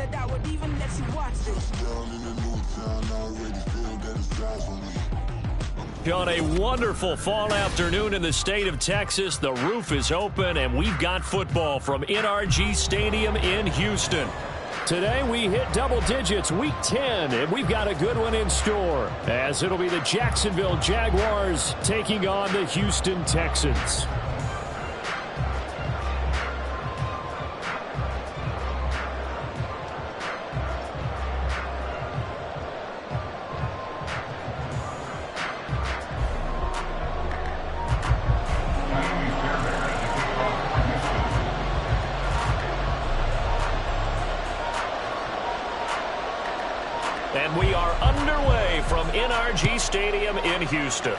that I would even let you watch this. On a wonderful fall afternoon in the state of Texas, the roof is open, and we've got football from NRG Stadium in Houston. Today we hit double digits, week 10, and we've got a good one in store, as it'll be the Jacksonville Jaguars taking on the Houston Texans. And we are underway from NRG Stadium in Houston.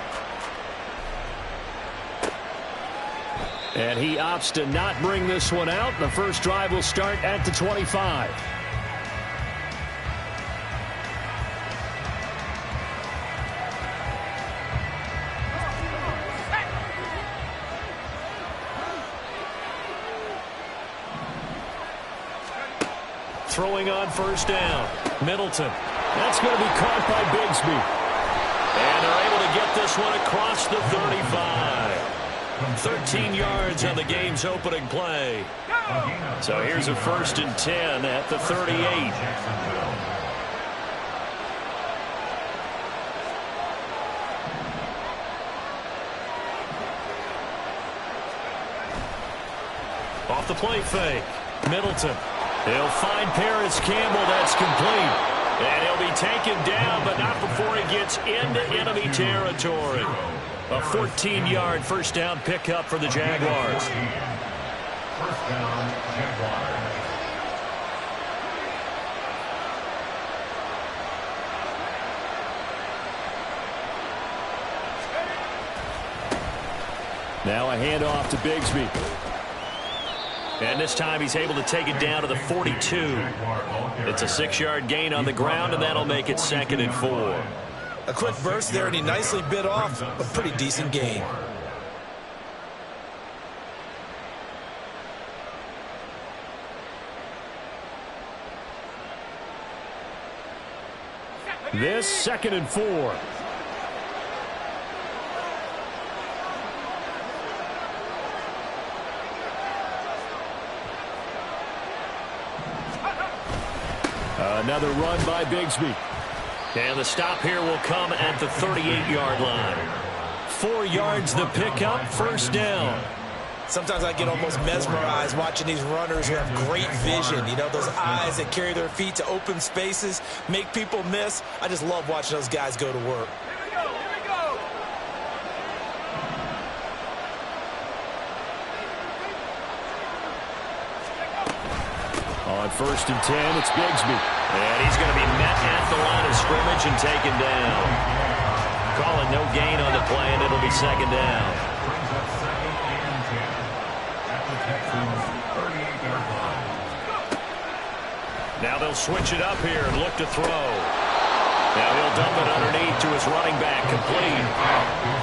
And he opts to not bring this one out. The first drive will start at the 25. Throwing on first down. Middleton. That's going to be caught by Bigsby. And they're able to get this one across the 35. 13 yards on the game's opening play. So here's a 1st and 10 at the 38. Off the play fake. Middleton. He'll find Paris Campbell. That's complete. And he'll be taken down, but not before he gets into enemy territory. A 14-yard first down pickup for the Jaguars. First down, Jaguars. Now a handoff to Bigsby. And this time he's able to take it down to the 42. It's a 6-yard gain on the ground, and that'll make it 2nd and 4. A quick burst there, and he nicely bit off a pretty decent gain. This 2nd and 4. Another run by Bigsby. And the stop here will come at the 38-yard line. 4 yards the pickup, first down. Sometimes I get almost mesmerized watching these runners who have great vision. You know, those eyes that carry their feet to open spaces, make people miss. I just love watching those guys go to work. On 1st and 10, it's Bigsby. And he's going to be met at the line of scrimmage and taken down. Calling no gain on the play, and it'll be 2nd down. Now they'll switch it up here and look to throw. Now he'll dump it underneath to his running back, complete.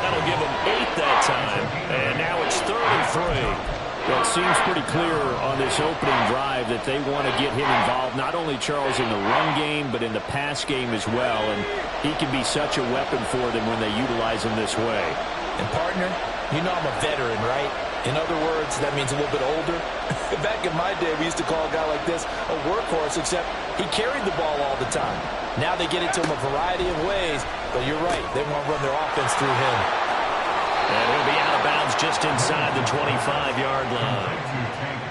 That'll give him 8 that time. And now it's 3rd and 3. Well, it seems pretty clear on this opening drive that they want to get him involved, not only, Charles, in the run game, but in the pass game as well. And he can be such a weapon for them when they utilize him this way. And, partner, you know I'm a veteran, right? In other words, that means a little bit older. Back in my day, we used to call a guy like this a workhorse, except he carried the ball all the time. Now they get it to him a variety of ways, but you're right. They want to run their offense through him. And he'll be out of bounds just inside the 25-yard line.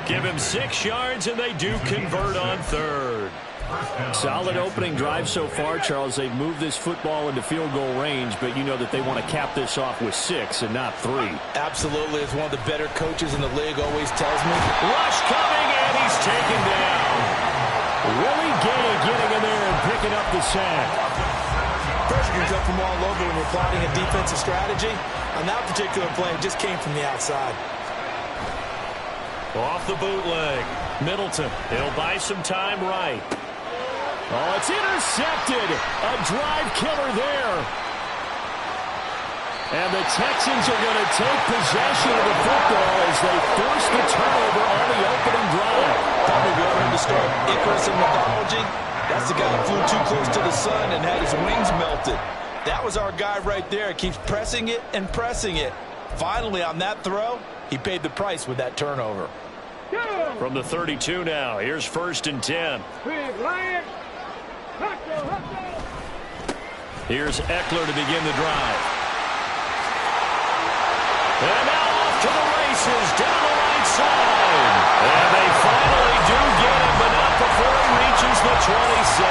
Give him 6 yards, and they do convert on 3rd. Solid opening drive so far, Charles. They've moved this football into field goal range, but you know that they want to cap this off with 6 and not 3. Absolutely. As one of the better coaches in the league always tells me. Rush coming, and he's taken down. Willie Gay getting in there and picking up the sack. Pressure can come from all over when you're plotting a defensive strategy. On that particular play, it just came from the outside. Off the bootleg. Middleton. He'll buy some time right. Oh, it's intercepted. A drive killer there. And the Texans are going to take possession of the football as they force the turnover on the opening drive. Probably well the story of Icarus in mythology? That's the guy who flew too close to the sun and had his wings melted. That was our guy right there. Keeps pressing it and pressing it. Finally, on that throw, he paid the price with that turnover. From the 32 now, here's 1st and 10. Here's Eckler to begin the drive. And now off to the races down the right side. And they finally do get him, but not before he reaches the 27.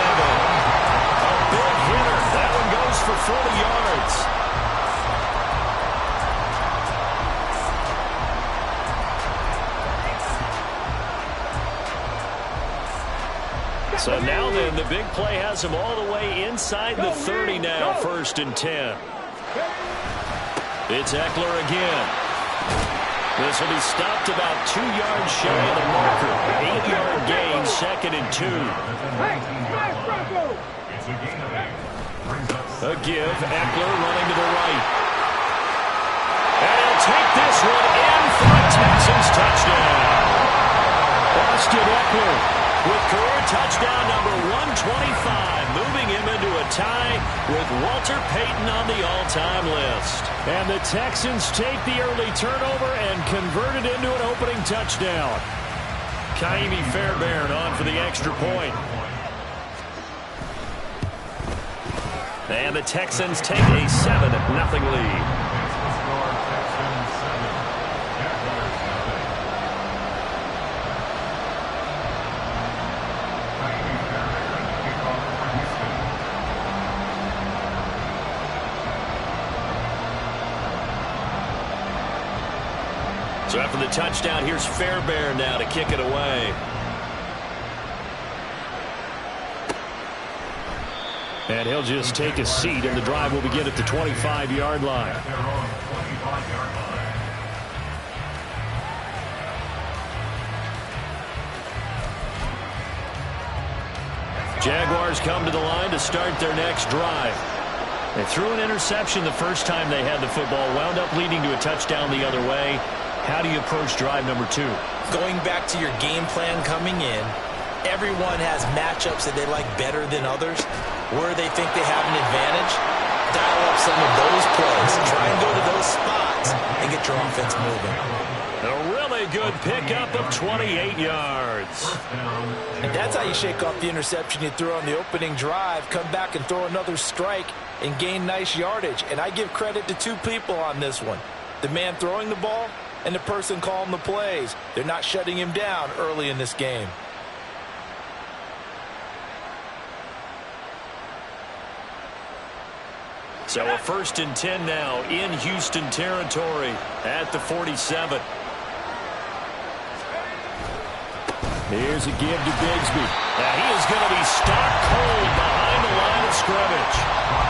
A big hitter. That one goes for 40 yards. So now then, the big play has him all the way inside the 30 now, 1st and 10. It's Eckler again. This will be stopped about 2 yards shy of the marker. 8-yard gain, 2nd and 2. A give, Eckler running to the right. And he'll take this one in for a Texans touchdown. Austin Eckler with career touchdown number 125, moving him into a tie with Walter Payton on the all-time list. And the Texans take the early turnover and convert it into an opening touchdown. Kaimi Fairbairn on for the extra point. And the Texans take a 7-0 lead. So after the touchdown, here's Fairbairn now to kick it away. And he'll just take a seat, and the drive will begin at the 25-yard line. Jaguars come to the line to start their next drive. They threw an interception the first time they had the football, wound up leading to a touchdown the other way. How do you approach drive number 2? Going back to your game plan coming in, everyone has matchups that they like better than others. Where they think they have an advantage, dial up some of those plays. Try and go to those spots and get your offense moving. A really good pickup of 28 yards. And that's how you shake off the interception you threw on the opening drive. Come back and throw another strike and gain nice yardage. And I give credit to 2 people on this one. The man throwing the ball and the person calling the plays. They're not shutting him down early in this game. So a 1st and 10 now in Houston territory at the 47. Here's a give to Bigsby. Now he is going to be stopped cold behind the line of scrimmage.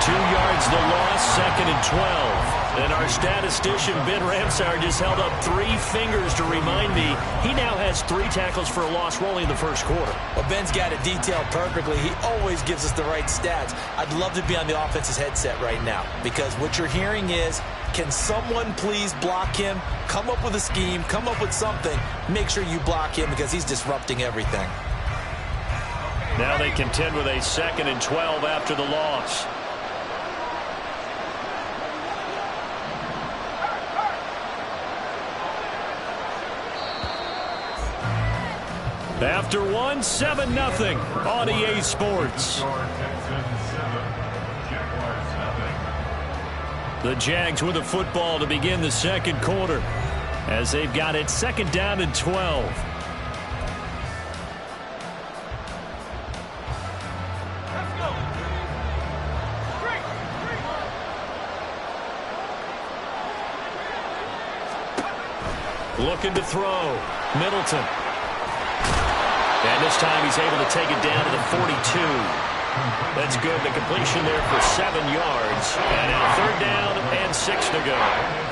2 yards the loss, 2nd and 12. And our statistician, Ben Ramsauer, just held up 3 fingers to remind me he now has 3 tackles for a loss rolling in the first quarter. Well, Ben's got it detailed perfectly. He always gives us the right stats. I'd love to be on the offense's headset right now because what you're hearing is, can someone please block him? Come up with a scheme. Come up with something. Make sure you block him because he's disrupting everything. Now they contend with a 2nd and 12 after the loss. After 1, 7-0 on EA Sports. The Jags with the football to begin the second quarter as they've got it 2nd down and 12. Looking to throw. Middleton. And this time he's able to take it down to the 42. That's good. The completion there for 7 yards. And now 3rd down and 6 to go.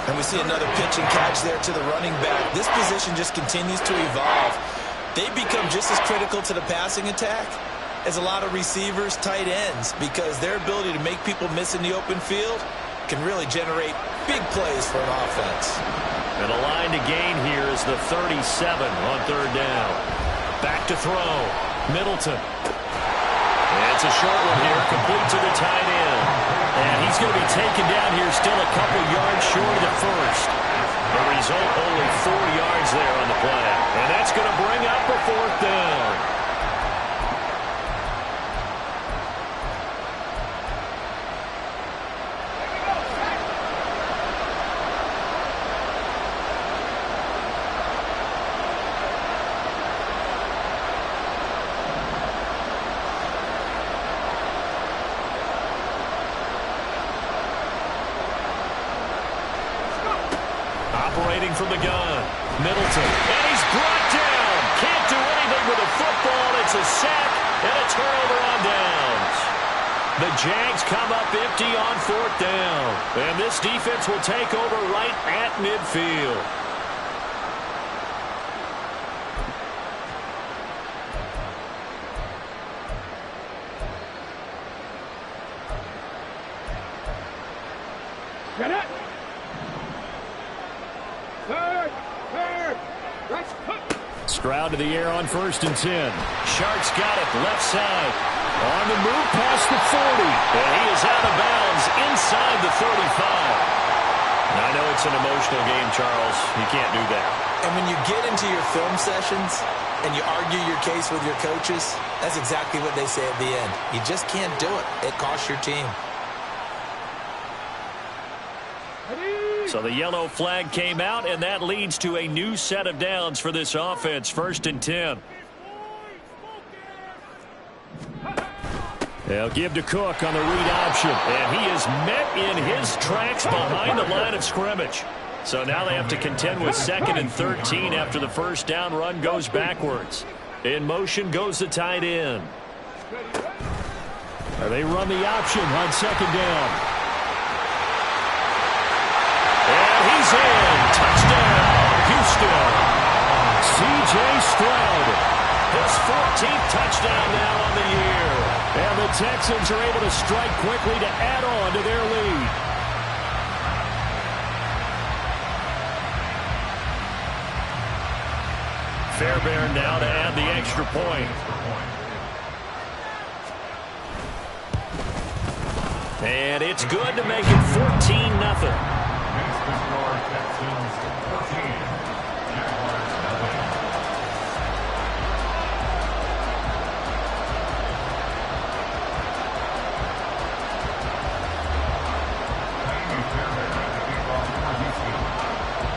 And we see another pitch and catch there to the running back. This position just continues to evolve. They become just as critical to the passing attack as a lot of receivers, tight ends, because their ability to make people miss in the open field can really generate big plays for an offense. And the line to gain here is the 37 on 3rd down. Back to throw. Middleton. It's a short one here, complete to the tight end. And he's going to be taken down here still a couple yards short of the first. The result, only 4 yards there on the play. And that's going to bring up a 4th down. Operating from the gun. Middleton. And he's brought down. Can't do anything with a football. It's a sack and a turnover on downs. The Jags come up empty on 4th down. And this defense will take over right at midfield. Get it! Stroud to the air on 1st and 10. Shark's got it left side. On the move past the 40. And he is out of bounds inside the 35. I know it's an emotional game, Charles. You can't do that. And when you get into your film sessions and you argue your case with your coaches, that's exactly what they say at the end. You just can't do it. It costs your team. So the yellow flag came out, and that leads to a new set of downs for this offense. 1st and 10. They'll give to Cook on the read option, and he is met in his tracks behind the line of scrimmage. So now they have to contend with 2nd and 13 after the 1st down run goes backwards. In motion goes the tight end. They run the option on 2nd down. And he's in. Touchdown, Houston. C.J. Stroud. His 14th touchdown now on the year. And the Texans are able to strike quickly to add on to their lead. Fairbairn now to add the extra point. And it's good to make it 14-0.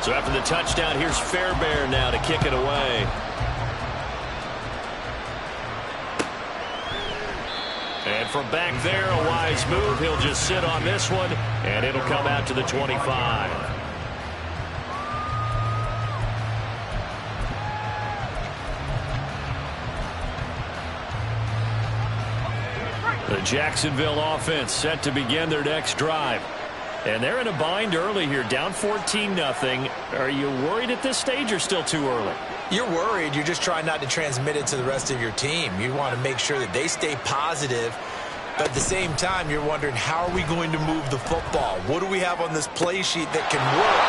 So after the touchdown, here's Fairbairn now to kick it away. And from back there, a wise move. He'll just sit on this one, and it'll come out to the 25. The Jacksonville offense set to begin their next drive. And they're in a bind early here, down 14-0. Are you worried at this stage or still too early? You're worried. You're just trying not to transmit it to the rest of your team. You want to make sure that they stay positive. But at the same time, you're wondering, how are we going to move the football? What do we have on this play sheet that can work?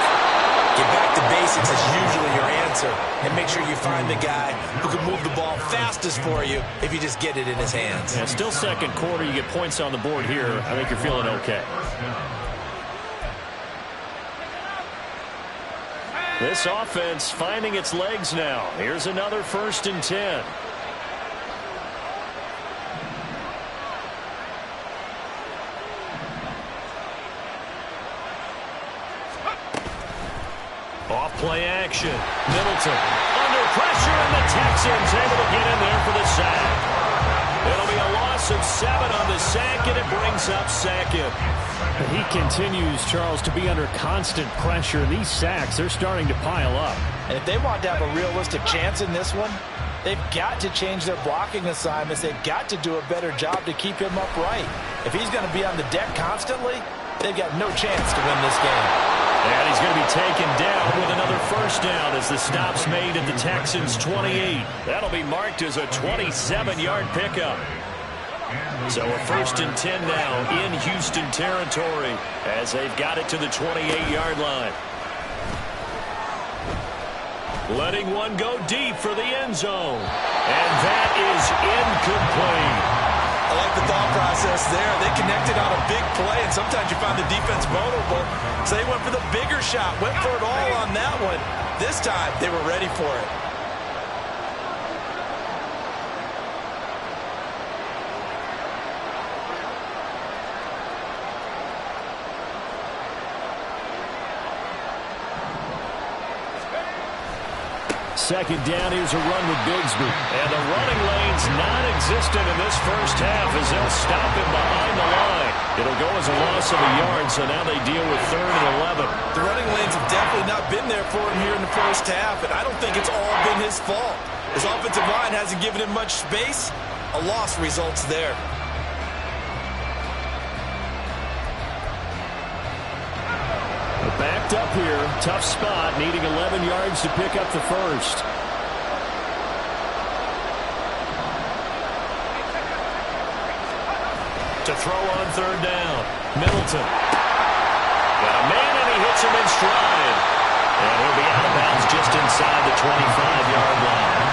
Get back to basics is usually your answer. And make sure you find the guy who can move the ball fastest for you if you just get it in his hands. Yeah, still 2nd quarter. You get points on the board here. I think you're feeling okay. This offense finding its legs now. Here's another 1st and 10. Off play action. Middleton under pressure, and the Texans able to get in there for the sack. It'll be a loss of 7 on the sack, and it brings up 2nd. He continues, Charles, to be under constant pressure. These sacks, they're starting to pile up. And if they want to have a realistic chance in this one, they've got to change their blocking assignments. They've got to do a better job to keep him upright. If he's going to be on the deck constantly, they've got no chance to win this game. And he's going to be taken down with another 1st down as the stop's made at the Texans' 28. That'll be marked as a 27-yard pickup. So a 1st and 10 now in Houston territory as they've got it to the 28-yard line. letting one go deep for the end zone. And that is incomplete. I like the thought process there. They connected on a big play, and sometimes you find the defense vulnerable. So they went for the bigger shot, went for it all on that one. This time, they were ready for it. Second down, here's a run with Bigsby. And the running lane's non-existent in this first half as they'll stop him behind the line. It'll go as a loss of a yard, so now they deal with 3rd and 11. The running lanes have definitely not been there for him here in the first half, and I don't think it's all been his fault. His offensive line hasn't given him much space. A loss results there. Backed up here, tough spot, needing 11 yards to pick up the first. To throw on 3rd down, Middleton. Got a man and he hits him in stride. And he'll be out of bounds just inside the 25-yard line.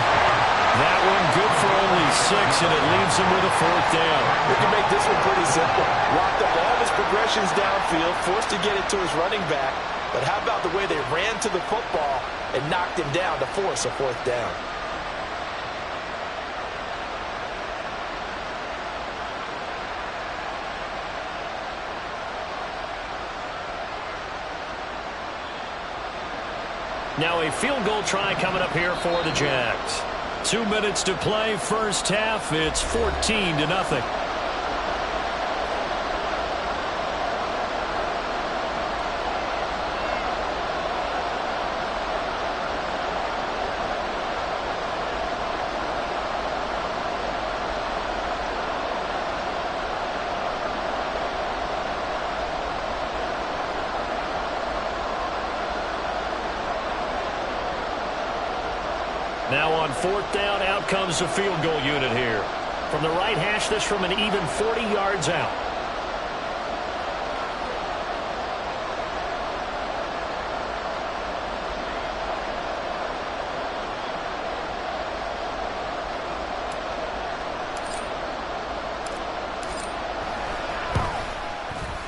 That one good for only 6, and it leaves him with a 4th down. We can make this one pretty simple. Locked up all of his progressions downfield, forced to get it to his running back. But how about the way they ran to the football and knocked him down to force a 4th down? Now a field goal try coming up here for the Jags. 2 minutes to play, first half. It's 14-0. Now on 4th down, out comes the field goal unit here. From the right hash, this from an even 40 yards out.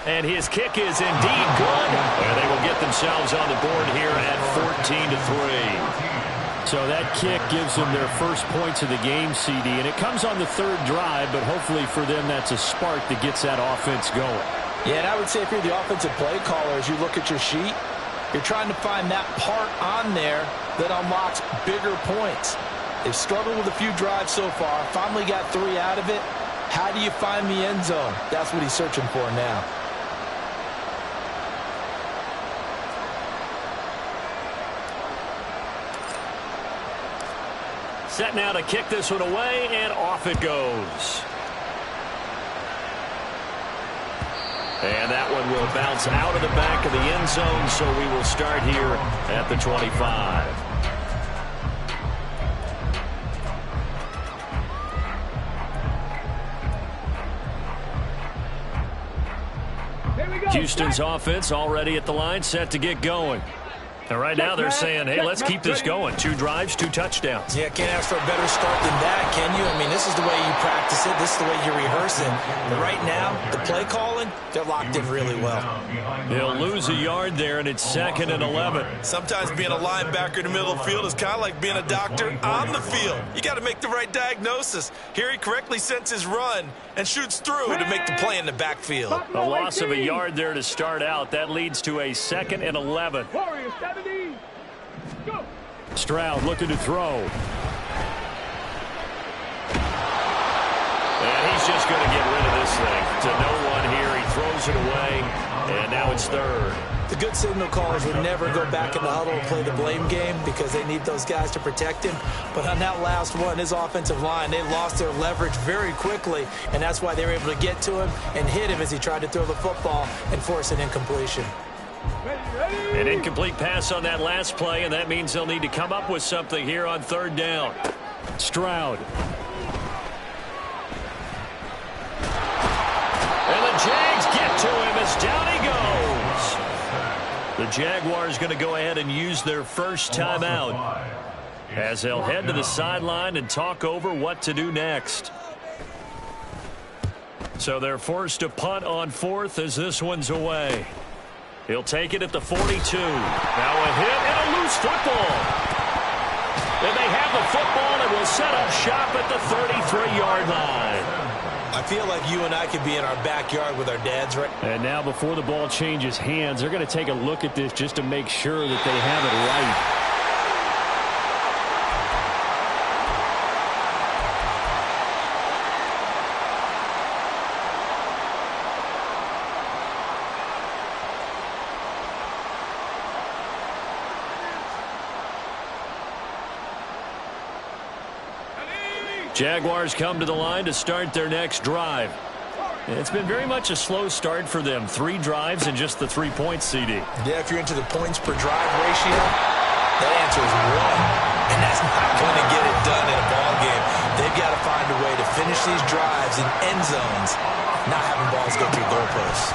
And his kick is indeed good. And they will get themselves on the board here at 14-3. So that kick gives them their first points of the game, CD. And it comes on the 3rd drive, but hopefully for them that's a spark that gets that offense going. Yeah, and I would say if you're the offensive play caller, as you look at your sheet, you're trying to find that part on there that unlocks bigger points. They've struggled with a few drives so far, finally got 3 out of it. How do you find the end zone? That's what he's searching for now. Set now to kick this one away, and off it goes. And that one will bounce out of the back of the end zone, so we will start here at the 25. Houston's offense already at the line, set to get going. And right now they're saying, hey, let's keep this going. 2 drives, 2 touchdowns. Yeah, can't ask for a better start than that, can you? I mean, this is the way you practice it. This is the way you rehearse it. But right now, the play calling, they're locked in really well. They'll lose a yard there, and it's 2nd and 11. Sometimes being a linebacker in the middle of the field is kind of like being a doctor on the field. You got to make the right diagnosis. Here he correctly senses run and shoots through to make the play in the backfield. A loss of a yard there to start out. That leads to a 2nd and 11. Stroud looking to throw. And he's just going to get rid of this thing. To no one here. He throws it away. And now it's 3rd. The good signal callers would never go back in the huddle and play the blame game because they need those guys to protect him. But on that last one, his offensive line, they lost their leverage very quickly, and that's why they were able to get to him and hit him as he tried to throw the football and force an incompletion. An incomplete pass on that last play, and that means they'll need to come up with something here on 3rd down. Stroud. And the Jags get to him as down he goes. The Jaguars going to go ahead and use their first timeout as they'll head to the sideline and talk over what to do next. So they're forced to punt on fourth as this one's away. He'll take it at the 42. Now a hit and a loose football. And they have the football and will set up shop at the 33-yard line. I feel like you and I could be in our backyard with our dads, right? And now before the ball changes hands, they're going to take a look at this just to make sure that they have it right. Jaguars come to the line to start their next drive. It's been very much a slow start for them. 3 drives and just the 3 points, CD. Yeah, if you're into the points per drive ratio, that answer is 1. And that's not going to get it done in a ball game. They've got to find a way to finish these drives in end zones, not having balls go through goalposts.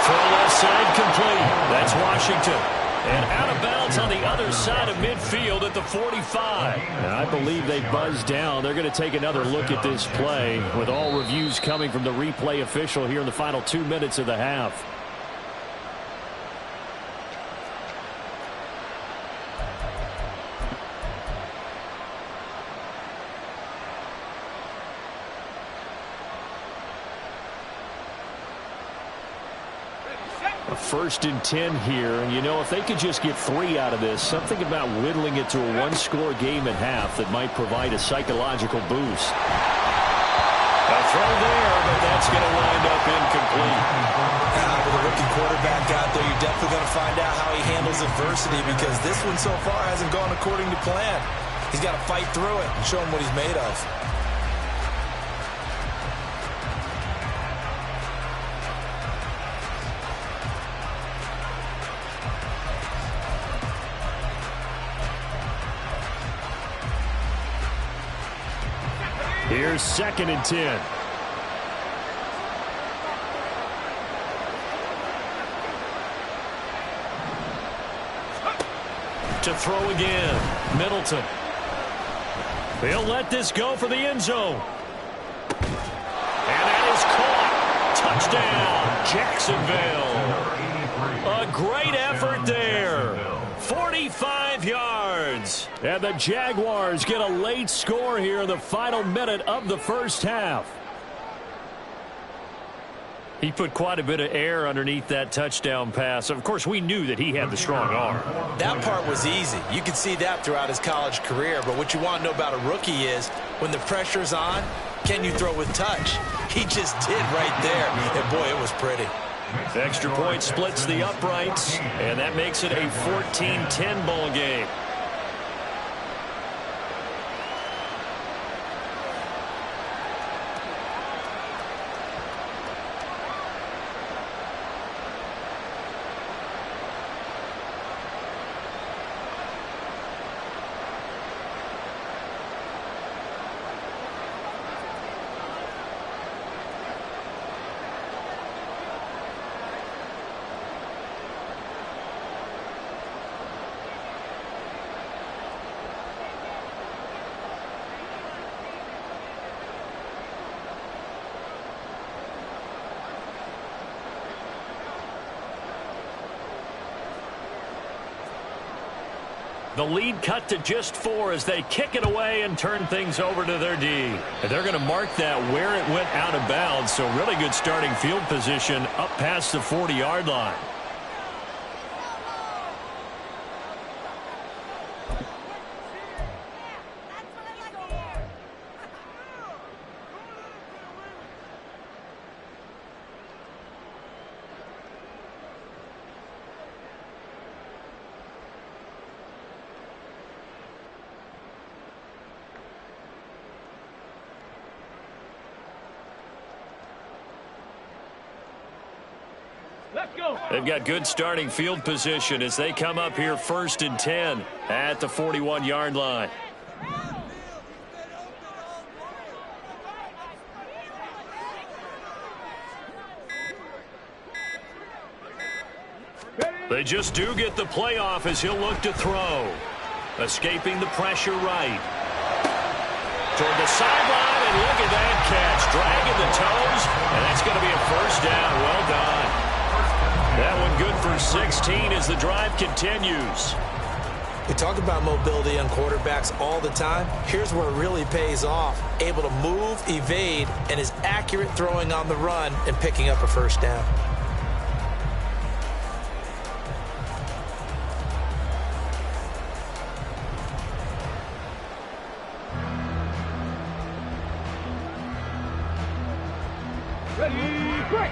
Throw left side complete. That's Washington. And out of bounds on the other side of midfield at the 45. And I believe they buzzed down. They're going to take another look at this play with all reviews coming from the replay official here in the final 2 minutes of the half. First and 10 here, and you know, if they could just get 3 out of this, something about whittling it to a 1-score game at half that might provide a psychological boost. A throw there, but that's going to wind up incomplete. With a rookie quarterback out there, you're definitely going to find out how he handles adversity, because this one so far hasn't gone according to plan. He's got to fight through it and show him what he's made of. Here's 2nd and 10. To throw again. Middleton. They'll let this go for the end zone. And that is caught. Touchdown, Jacksonville. A great effort there. 45 yards. And the Jaguars get a late score here in the final minute of the first half. He put quite a bit of air underneath that touchdown pass. Of course, we knew that he had the strong arm. That part was easy. You could see that throughout his college career. But what you want to know about a rookie is when the pressure's on, can you throw with touch? He just did right there. And, boy, it was pretty. Extra point splits the uprights, and that makes it a 14-10 ball game. The lead cut to just 4 as they kick it away and turn things over to their D. And they're going to mark that where it went out of bounds, so really good starting field position up past the 40-yard line. They've got good starting field position as they come up here 1st and 10 at the 41-yard line. They just do get the playoff as he'll look to throw. Escaping the pressure right. Toward the sideline, and look at that catch. Dragging the toes, and that's going to be a first down. Well done. That one good for 16 as the drive continues. We talk about mobility on quarterbacks all the time. Here's where it really pays off. Able to move, evade, and is accurate throwing on the run and picking up a first down. Ready, break.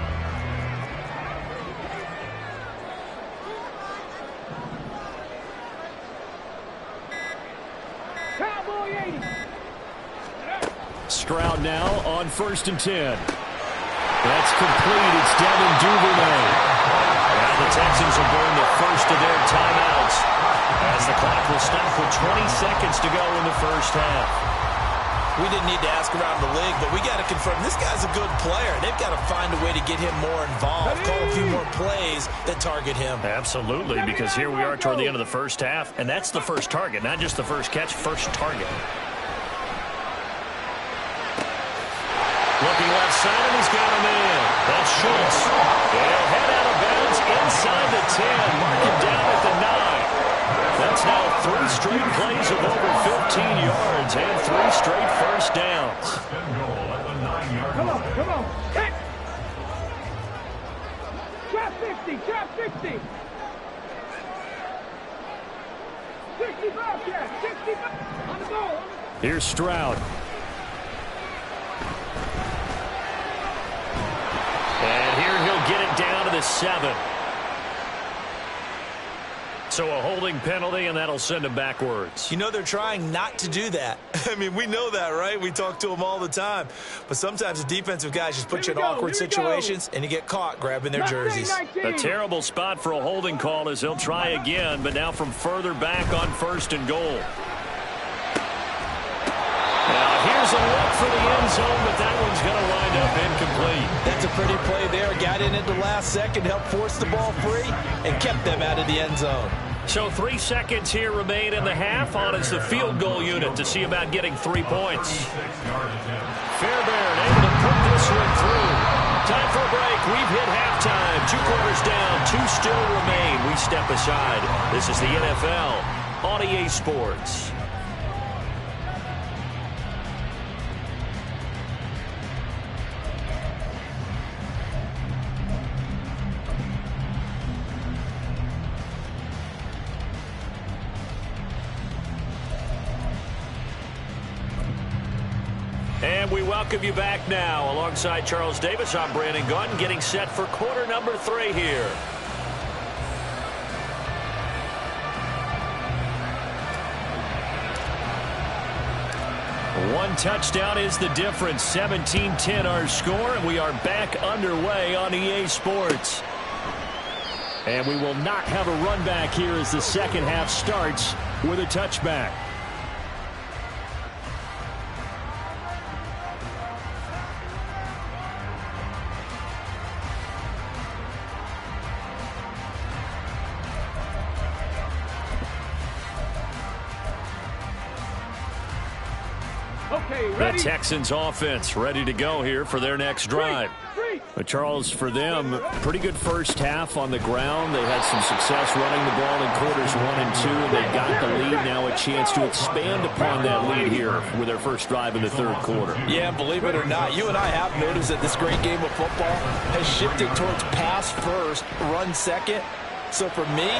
Stroud now on 1st and 10. That's complete. It's Devin Duvernay. Now the Texans will burn the first of their timeouts as the clock will stop with 20 seconds to go in the first half. We didn't need to ask around the league, but we got to confirm this guy's a good player. They've got to find a way to get him more involved, call a few more plays that target him. Absolutely, because here we are toward the end of the first half, and that's the first target, not just the first catch, first target. Looking left side, and he's got him in. That's Schultz. He'll head out of bounds inside the 10. Mark him down at the 9. That's now 3 straight plays of over 15 yards and 3 straight first downs. Come on. Hit. Trap 50, trap 50. 65, yeah, 65. On the goal. Here's Stroud. And here he'll get it down to the 7. So a holding penalty, and that'll send him backwards. You know they're trying not to do that. I mean, we know that, right? We talk to them all the time. But sometimes the defensive guys just put you in awkward situations, and you get caught grabbing their jerseys. A terrible spot for a holding call as he'll try again, but now from further back on 1st and goal. Now here's a look for the end zone, but that one's going to wind up incomplete. That's a pretty play there. Got in at the last second, helped force the ball free, and kept them out of the end zone. So 3 seconds here remain in the half. On is the field goal unit to see about getting 3 points. Fairbairn able to put this one through. Time for a break. We've hit halftime. 2 quarters down. 2 still remain. We step aside. This is the NFL on EA Sports. And we welcome you back now. Alongside Charles Davis, I'm Brandon Gaudin, getting set for quarter number 3 here. One touchdown is the difference. 17-10 our score, and we are back underway on EA Sports. And we will not have a run back here as the second half starts with a touchback. The Texans offense ready to go here for their next drive. But Charles, for them, pretty good first half on the ground. They had some success running the ball in quarters 1 and 2, and they got the lead. Now a chance to expand upon that lead here with their first drive in the 3rd quarter. Yeah, believe it or not, you and I have noticed that this great game of football has shifted towards pass first, run second. So for me,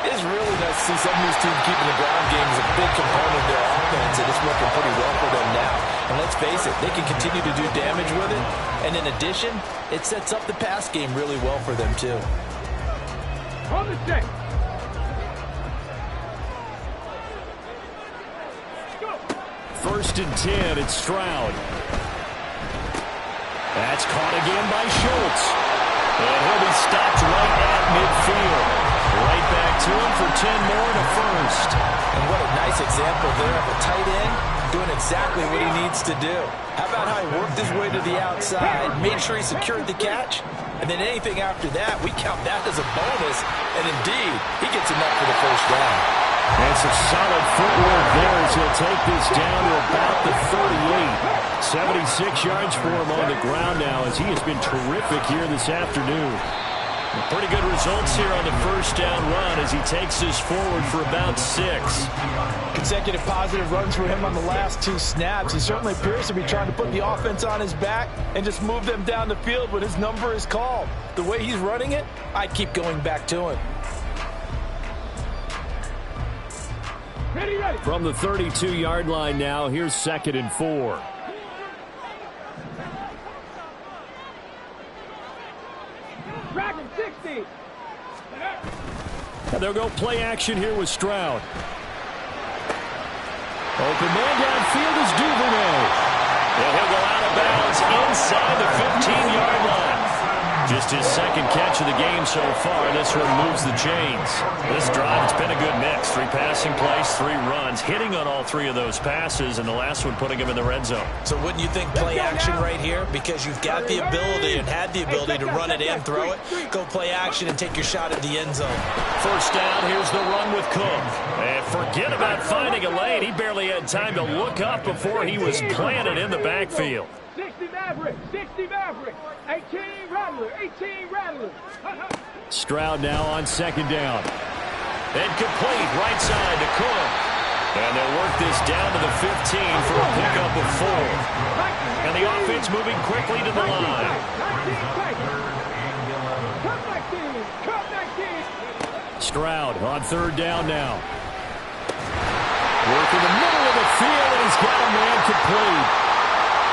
it's really nice to see some of these teams keeping the ground game as a big component of their offense, and it's working pretty well for them now. And let's face it, they can continue to do damage with it. And in addition, it sets up the pass game really well for them, too. On the stick. Go. 1st and 10, it's Stroud. That's caught again by Schultz. And he'll be stopped right at midfield. Right back to him for 10 more and a first. And what a nice example there of a tight end doing exactly what he needs to do. How about how he worked his way to the outside, made sure he secured the catch, And then anything after that, we count that as a bonus. And indeed, he gets enough for the first down. And some solid footwork there as he'll take this down to about the 38. 76 yards for him on the ground now as he has been terrific here this afternoon. Pretty good results here on the first down run as he takes this forward for about 6. Consecutive positive runs for him on the last 2 snaps. He certainly appears to be trying to put the offense on his back and just move them down the field when his number is called. The way he's running it, I keep going back to him. Ready. From the 32-yard line now, here's 2nd and 4. Track him, 60. And they'll go play action here with Stroud. Open man downfield is Duvernay. And he'll go out of bounds inside the 15-yard line. Just his second catch of the game so far. This one moves the chains. This drive, it's been a good mix. 3 passing plays, 3 runs, hitting on all 3 of those passes, and the last one putting him in the red zone. So wouldn't you think play action right here? Because you've got the ability and had the ability to run it and throw it. Go play action and take your shot at the end zone. First down, here's the run with Cook. And forget about finding a lane. He barely had time to look up before he was planted in the backfield. 60 Maverick, 18 Rattler. Stroud now on 2nd down. Incomplete, right side to Cook. And they'll work this down to the 15 for a pickup of 4. And the offense moving quickly to the line. Stroud on 3rd down now. Work in the middle of the field, and he's got a man complete.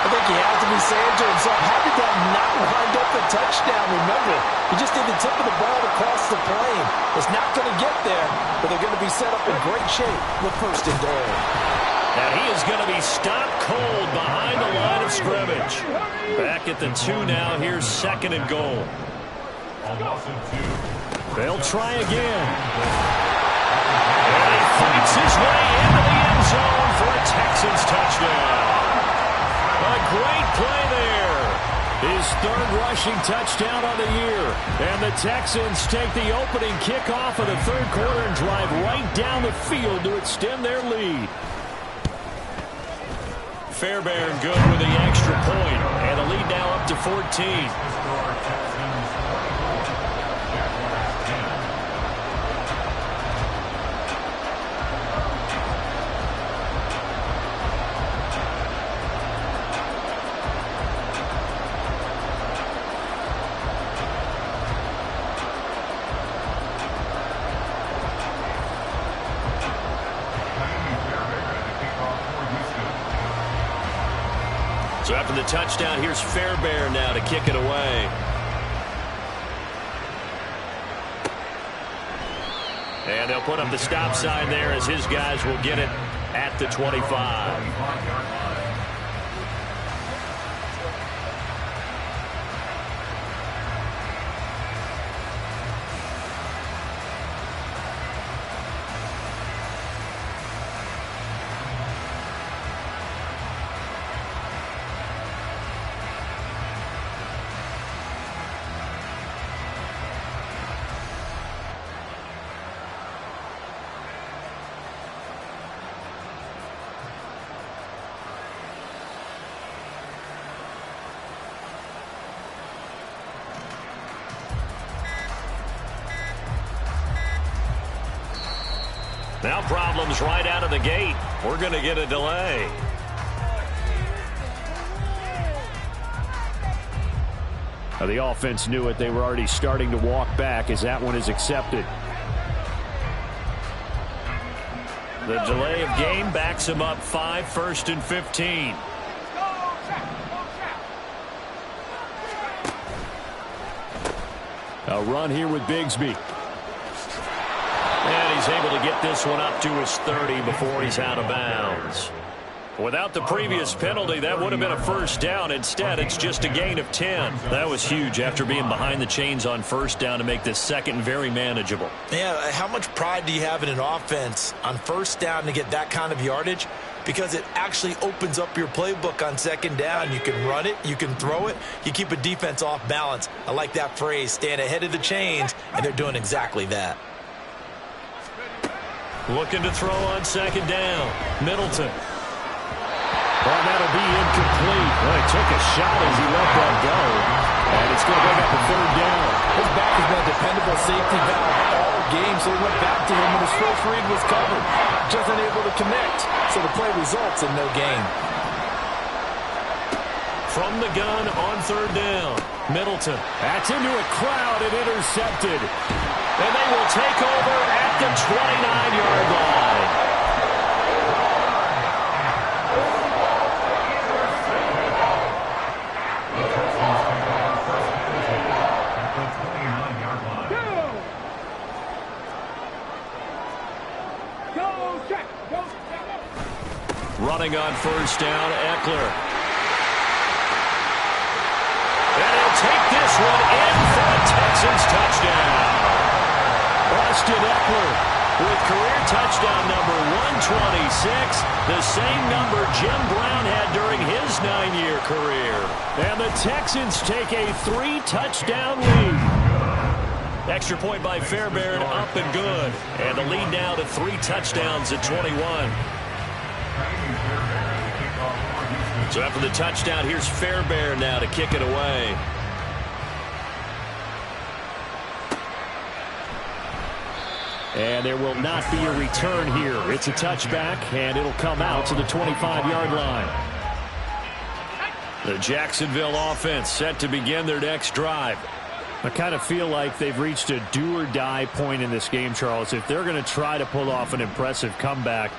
I think he has to be saying to himself, how did that not wind up a touchdown? Remember, he just did the tip of the ball across the plane. It's not going to get there, but they're going to be set up in great shape with 1st and goal. And he is going to be stopped cold behind the line of scrimmage. Back at the 2 now. Here's 2nd and goal. They'll try again. And he fights his way into the end zone for a Texans touchdown. A great play there. His 3rd rushing touchdown on the year. And the Texans take the opening kickoff of the 3rd quarter and drive right down the field to extend their lead. Fairbairn good with the extra point. And the lead now up to 14. So after the touchdown, here's Fairbairn now to kick it away. And they'll put up the stop sign there as his guys will get it at the 25. Now problems right out of the gate. We're going to get a delay. Now the offense knew it. They were already starting to walk back as that one is accepted. The delay of game backs him up 5, 1st and 15. A run here with Bigsby. And he's able to get this one up to his 30 before he's out of bounds. Without the previous penalty, that would have been a first down. Instead, it's just a gain of 10. That was huge after being behind the chains on first down to make this second very manageable. Yeah, how much pride do you have in an offense on first down to get that kind of yardage? because it actually opens up your playbook on second down. You can run it, you can throw it, you keep a defense off balance. I like that phrase, staying ahead of the chains, and they're doing exactly that. Looking to throw on second down. Middleton. Well, that'll be incomplete. Well, he took a shot as he let that go. And it's going to bring up a third down. His back has been a dependable safety valve all game, so he went back to him when his first read was covered. Just unable to connect, so the play results in no gain. From the gun on third down. Middleton. That's into a crowd and intercepted. And they will take over at the 29-yard line. Running on first down, Eckler. And he'll take this one in for a Texans touchdown. Austin Eckler with career touchdown number 126, the same number Jim Brown had during his 9-year career. And the Texans take a 3-touchdown lead. Extra point by Fairbairn, up and good. And the lead now to 3 touchdowns at 21. So after the touchdown, here's Fairbairn now to kick it away. And there will not be a return here. It's a touchback, and it'll come out to the 25-yard line. The Jacksonville offense set to begin their next drive. I kind of feel like they've reached a do-or-die point in this game, Charles. If they're going to try to pull off an impressive comeback,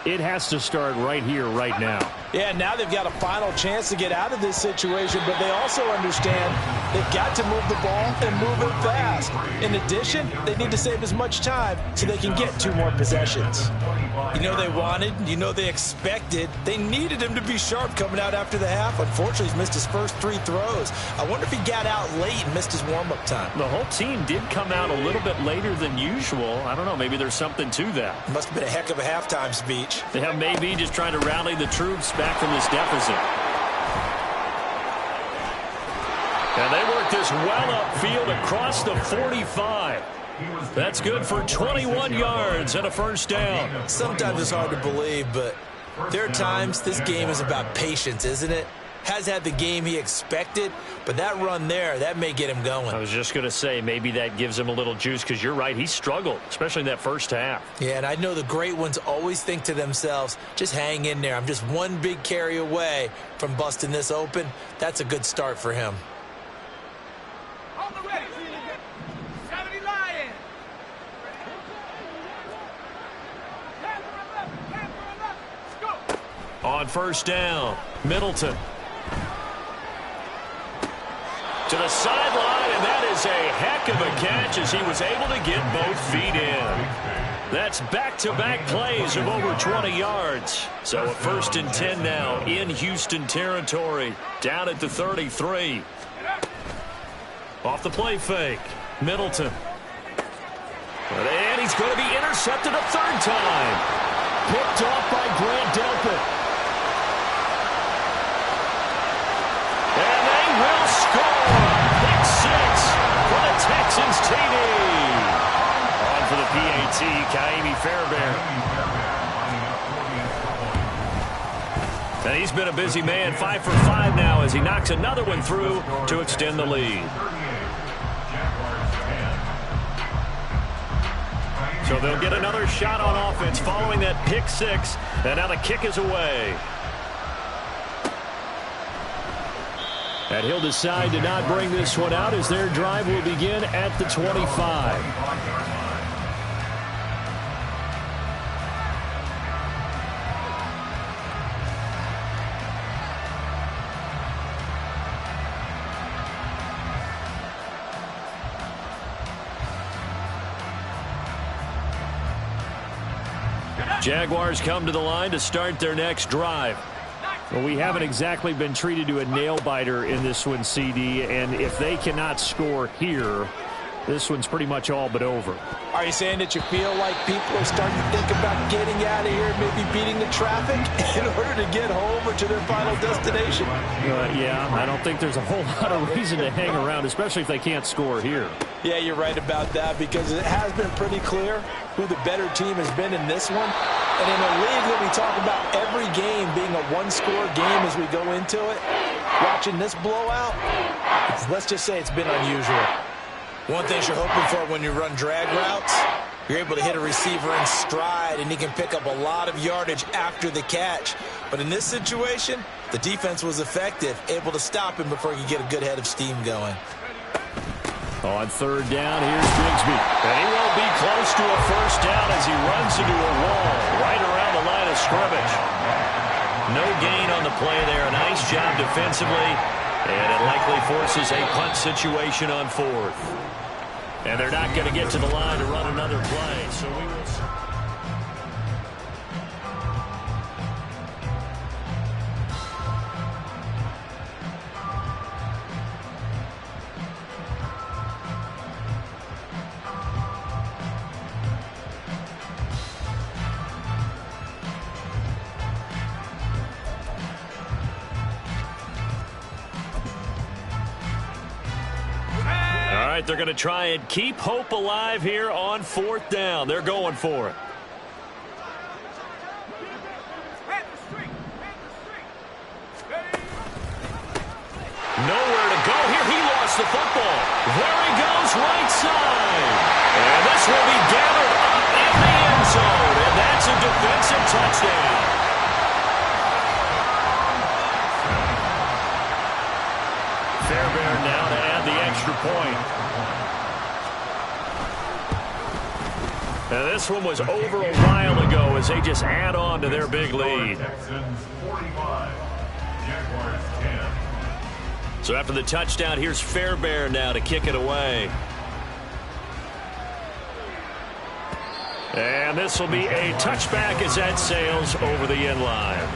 it has to start right here, right now. Yeah, now they've got a final chance to get out of this situation, but they also understand they've got to move the ball and move it fast. In addition, they need to save as much time so they can get 2 more possessions. You know they wanted, you know they expected. They needed him to be sharp coming out after the half. Unfortunately, he's missed his first 3 throws. I wonder if he got out late and missed his warm-up time. The whole team did come out a little bit later than usual. I don't know, maybe there's something to that. Must have been a heck of a halftime speech. Yeah, maybe just trying to rally the troops back from this deficit. And they work this well upfield across the 45. That's good for 21 yards and a first down. Sometimes it's hard to believe, but there are times this game is about patience, isn't it? Has had the game he expected, but that run there, that may get him going. I was just going to say, maybe that gives him a little juice, because you're right, he struggled, especially in that first half. Yeah, and I know the great ones always think to themselves, just hang in there. I'm just one big carry away from busting this open. That's a good start for him. On first down, Middleton. To the sideline, and that is a heck of a catch as he was able to get both feet in. That's back-to-back plays of over 20 yards. So a 1st and 10 now in Houston territory, down at the 33. Off the play fake, Middleton. And he's going to be intercepted a 3rd time. Picked off by Grant Delpit. And they will score. Pick 6 for the Texans TD. On for the PAT, Kaimi Fairbairn. And he's been a busy man, 5 for 5 now as he knocks another one through to extend the lead. So they'll get another shot on offense following that pick 6. And now the kick is away. And he'll decide to not bring this one out as their drive will begin at the 25. Jaguars come to the line to start their next drive. Well, we haven't exactly been treated to a nail-biter in this one, CD, and if they cannot score here, this one's pretty much all but over. Are you saying that you feel like people are starting to think about getting out of here, maybe beating the traffic in order to get home or to their final destination? Yeah, I don't think there's a whole lot of reason to hang around, especially if they can't score here. Yeah, you're right about that, because it has been pretty clear who the better team has been in this one. And in a league that we talk about every game being a one-score game as we go into it, watching this blowout, let's just say it's been unusual. One thing you're hoping for when you run drag routes, you're able to hit a receiver in stride, and he can pick up a lot of yardage after the catch. But in this situation, the defense was effective, able to stop him before he could get a good head of steam going. On third down, here's Bigsby. And he won't be close to a first down as he runs into a wall right around the line of scrimmage. No gain on the play there. Nice job defensively. And it likely forces a punt situation on fourth. And they're not going to get to the line to run another play. So we will see. They're going to try and keep hope alive here on fourth down. They're going for it. Nowhere to go here. He lost the football. There he goes, right side. And this will be gathered up in the end zone. And that's a defensive touchdown. Fairbairn now to add the extra point. Now this one was over a while ago as they just add on to their big lead. So after the touchdown, here's Fairbairn now to kick it away. And this will be a touchback as that sails over the end line.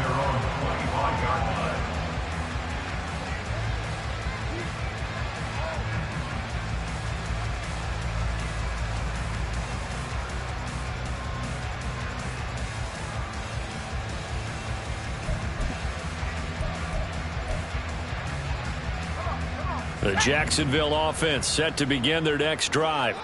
The Jacksonville offense set to begin their next drive.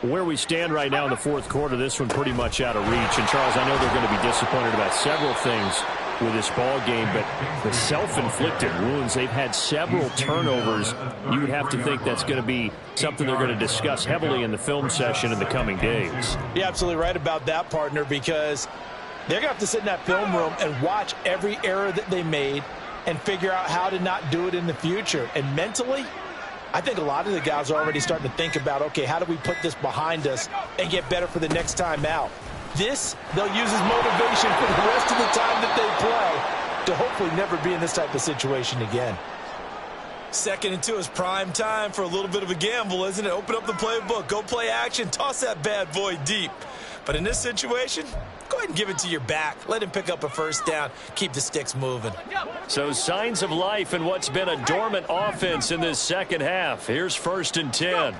Where we stand right now in the fourth quarter, this one pretty much out of reach. And, Charles, I know they're going to be disappointed about several things with this ball game, but the self-inflicted wounds, they've had several turnovers. You would have to think that's going to be something they're going to discuss heavily in the film session in the coming days. You're absolutely right about that, partner, because they're going to have to sit in that film room and watch every error that they made and figure out how to not do it in the future. And mentally, I think a lot of the guys are already starting to think about, okay, how do we put this behind us and get better for the next time out? This, they'll use as motivation for the rest of the time that they play to hopefully never be in this type of situation again. 2nd and 2 is prime time for a little bit of a gamble, isn't it? Open up the playbook, go play action, toss that bad boy deep. But in this situation, go ahead and give it to your back. Let him pick up a first down. Keep the sticks moving. So signs of life in what's been a dormant offense in this second half. Here's 1st and 10.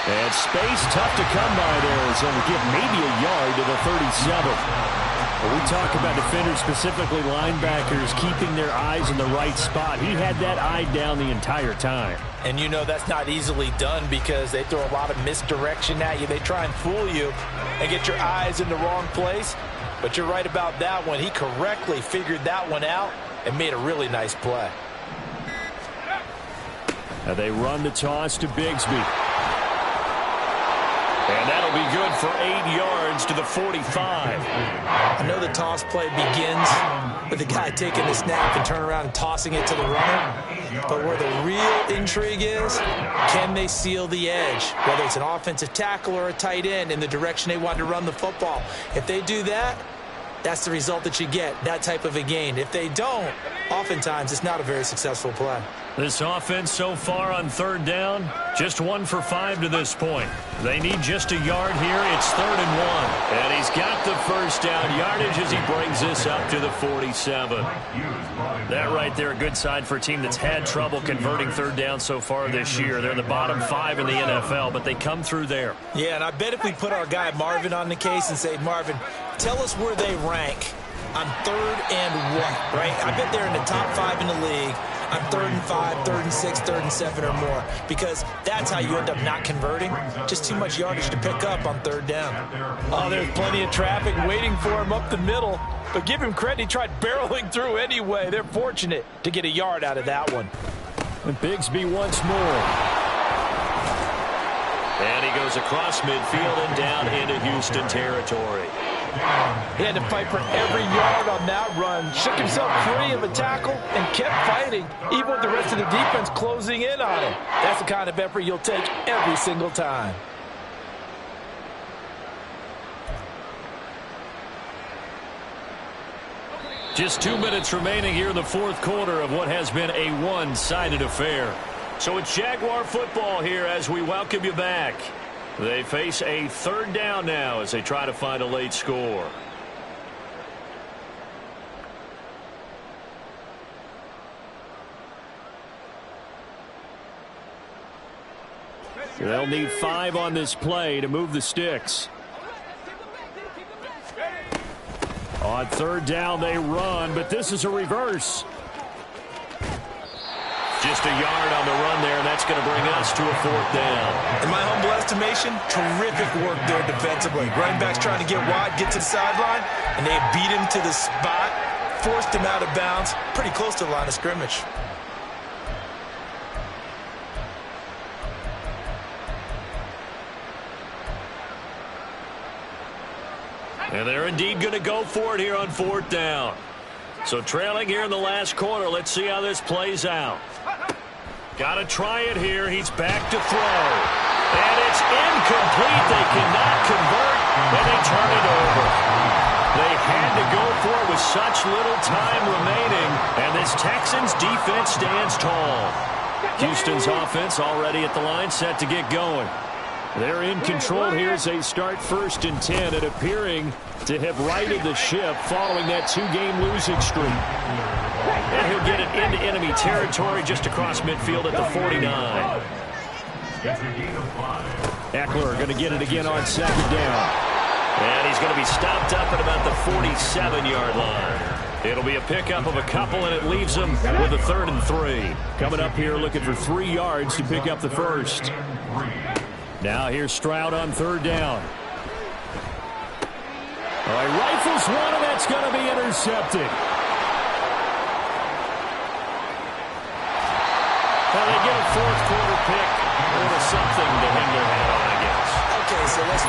And space tough to come by there. It's going to give maybe a yard to the 37. When we talk about defenders, specifically linebackers, keeping their eyes in the right spot. He had that eye down the entire time. And you know that's not easily done because they throw a lot of misdirection at you. They try and fool you and get your eyes in the wrong place. But you're right about that one. He correctly figured that one out and made a really nice play. Now they run the toss to Bigsby. And that'll be good for 8 yards to the 45. I know the toss play begins with the guy taking the snap and turn around and tossing it to the runner. But where the real intrigue is, can they seal the edge? Whether it's an offensive tackle or a tight end in the direction they want to run the football. If they do that, that's the result that you get, that type of a gain. If they don't, oftentimes it's not a very successful play. This offense so far on third down, just 1 for 5 to this point. They need just a yard here. It's 3rd and 1. And he's got the first down yardage as he brings this up to the 47. That right there, a good sign for a team that's had trouble converting third down so far this year. They're in the bottom 5 in the NFL, but they come through there. Yeah, and I bet if we put our guy Marvin on the case and say, Marvin, tell us where they rank on 3rd and 1, right? I bet they're in the top 5 in the league on 3rd and 5, 3rd and 6, 3rd and 7 or more, because that's how you end up not converting. Just too much yardage to pick up on 3rd down. Oh, there's plenty of traffic waiting for him up the middle, but give him credit, he tried barreling through anyway. They're fortunate to get a yard out of that one. And Bigsby once more. And he goes across midfield and down into Houston territory. He had to fight for every yard on that run. Shook himself free of a tackle and kept fighting, even with the rest of the defense closing in on him. That's the kind of effort you'll take every single time. Just 2 minutes remaining here in the 4th quarter of what has been a one-sided affair. So it's Jaguar football here as we welcome you back. They face a 3rd down now as they try to find a late score. They'll need 5 on this play to move the sticks. On 3rd down, they run, but this is a reverse. Just a yard on the run there, and that's going to bring us to a 4th down. In my humble estimation, terrific work there defensively. Running backs trying to get wide, get to the sideline, and they beat him to the spot, forced him out of bounds, pretty close to the line of scrimmage. And they're indeed going to go for it here on 4th down. So trailing here in the last quarter, let's see how this plays out. Got to try it here. He's back to throw. And it's incomplete. They cannot convert, and they turn it over. They had to go for it with such little time remaining, and this Texans defense stands tall. Houston's offense already at the line, set to get going. They're in control here as they start 1st and 10 and appearing to have righted the ship following that 2-game losing streak. And he'll get it into enemy territory just across midfield at the 49. Eckler going to get it again on 2nd down. And he's going to be stopped up at about the 47-yard line. It'll be a pickup of a couple, and it leaves them with a 3rd and 3. Coming up here looking for 3 yards to pick up the first. Now here's Stroud on 3rd down. All right, rifles one, and that's going to be intercepted. Well, they get a 4th quarter pick. A little something to hang their hat on, I guess. Okay, so let's